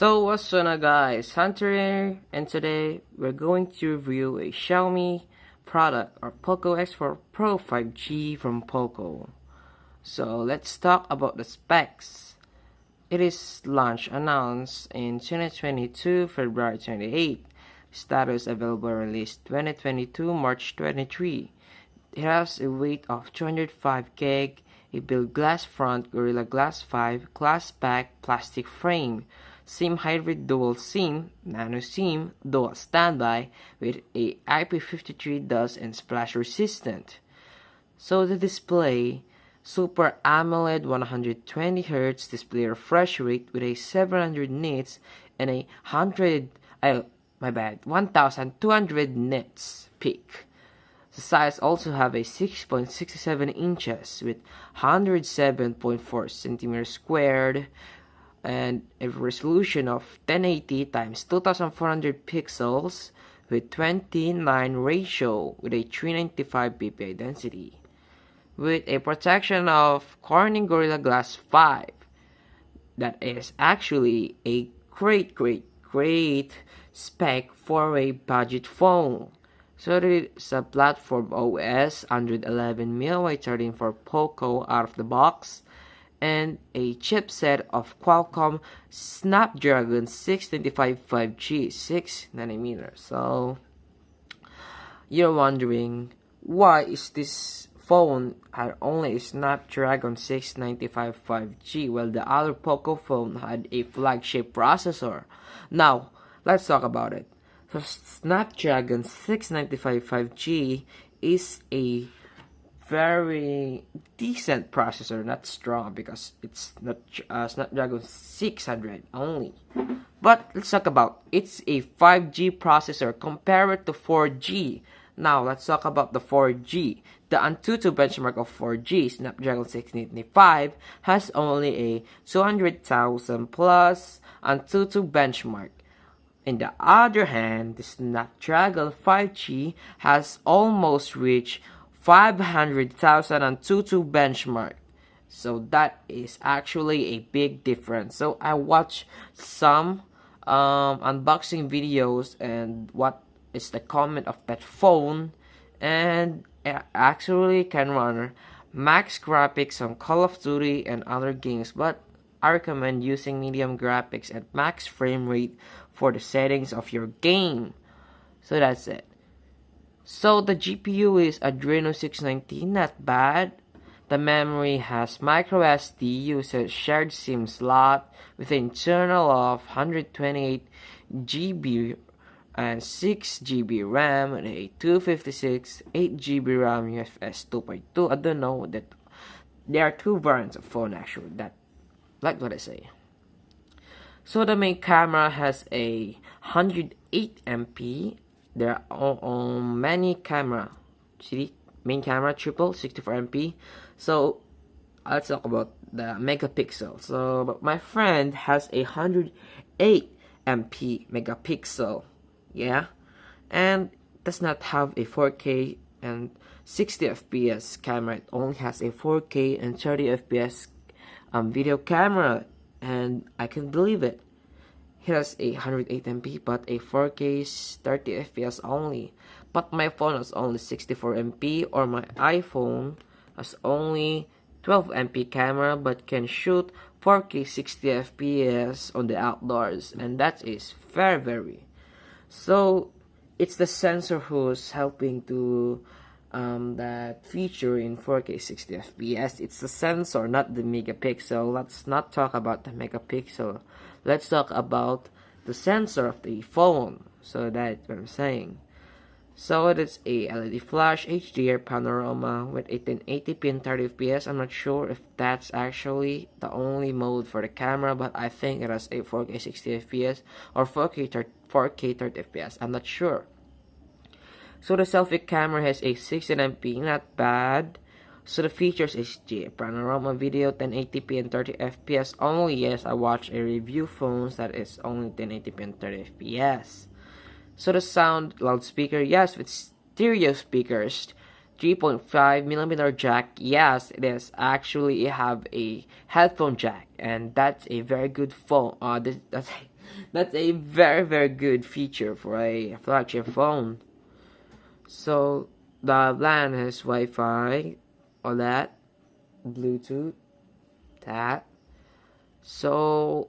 So what's up guys, Hunter here, and today we're going to review a Xiaomi product or Poco X4 Pro 5G from Poco. So let's talk about the specs. It is launch announced in 2022 February 28. Status available release 2022 March 23. It has a weight of 205 gig, a build glass front Gorilla Glass 5 glass back plastic frame, SIM hybrid dual SIM, nano SIM, dual standby with a IP53 dust and splash resistant. So the display, Super AMOLED 120Hz display refresh rate with a 700 nits and a 1200 nits peak. The size also have a 6.67 inches with 107.4 centimeters squared and a resolution of 1080 x 2400 pixels with 29 ratio with a 395 ppi density. With a protection of Corning Gorilla Glass 5. That is actually a great spec for a budget phone. So it is a platform OS Android 11 MIUI 13 for Poco out of the box, and a chipset of Qualcomm Snapdragon 695 5G 6nm. So you're wondering, why is this phone had only a Snapdragon 695 5G while the other Poco phone had a flagship processor? Now let's talk about it. So Snapdragon 695 5G is a very decent processor, not strong because it's not Snapdragon 600 only. But let's talk about it's a 5G processor compared to 4G. Now let's talk about the 4G. The Antutu benchmark of 4G Snapdragon 695 has only a 200,000 plus Antutu benchmark. On the other hand, the Snapdragon 5G has almost reached 500,000 Antutu benchmark. So that is actually a big difference. So I watched some unboxing videos and what is the comment of that phone, and it actually can run max graphics on Call of Duty and other games, but I recommend using medium graphics at max frame rate for the settings of your game. So that's it. So the GPU is Adreno 690, not bad. The memory has micro SD, uses shared SIM slot with an internal of 128 GB and 6 GB RAM and a 256 8 GB RAM UFS 2.2. I don't know that there are two variants of phone actually, that like what I say. So the main camera has a 108 MP. There are many camera. See, main camera triple 64 MP. So let's talk about the megapixel. So my friend has a 108 MP megapixel. Yeah, and does not have a 4K and 60 FPS camera. It only has a 4K and 30 FPS video camera, and I can believe it. It has a 108 MP but a 4K 30 FPS only. But my phone has only 64 MP, or my iPhone has only 12 MP camera but can shoot 4K 60 FPS on the outdoors, and that is very. So it's the sensor who's helping to that feature in 4K 60 FPS. It's the sensor, not the megapixel. Let's not talk about the megapixel. Let's talk about the sensor of the phone. So that's what I'm saying. So it is a LED flash HDR panorama with 1080p and 30 FPS. I'm not sure if that's actually the only mode for the camera, but I think it has a 4K 60 FPS or 4K 30 FPS. I'm not sure. So the selfie camera has a 16MP, not bad. So the features is panorama video 1080p and 30 FPS only. Yes, I watched a review phones that is only 1080p and 30 FPS. So the sound loudspeaker, yes, with stereo speakers, 3.5mm jack. Yes, it is actually have a headphone jack, and that's a very good phone. That's That's a very, very good feature for a flagship phone. So the plan has Wi-Fi, all that, Bluetooth, that. So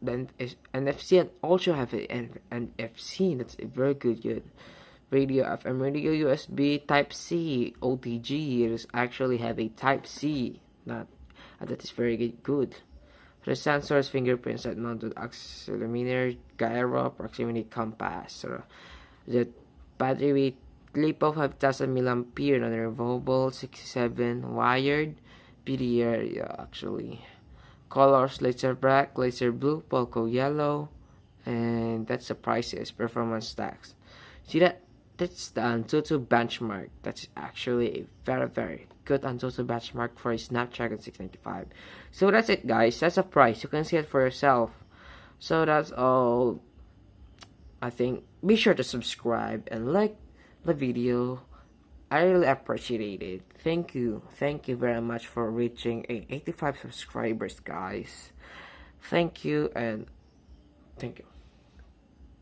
then NFC, and also have an NFC. That's a very good radio, FM radio, USB, Type C, OTG. It is actually have a Type C. That is very good. The sensors, fingerprints, that mounted accelerometer, gyro, proximity compass. So the battery weight LiPo 5000 mAh, non-removable, 67 wired, PDR, yeah, actually. Colors, laser black, laser blue, poco yellow, and that's the prices, performance stacks. See that? That's the Antutu benchmark. That's actually a very good Antutu benchmark for a Snapdragon 695. So that's it, guys. That's the price. You can see it for yourself. So that's all. I think be sure to subscribe and like the video. I really appreciate it. Thank you very much for reaching 85 subscribers, guys. Thank you, and thank you.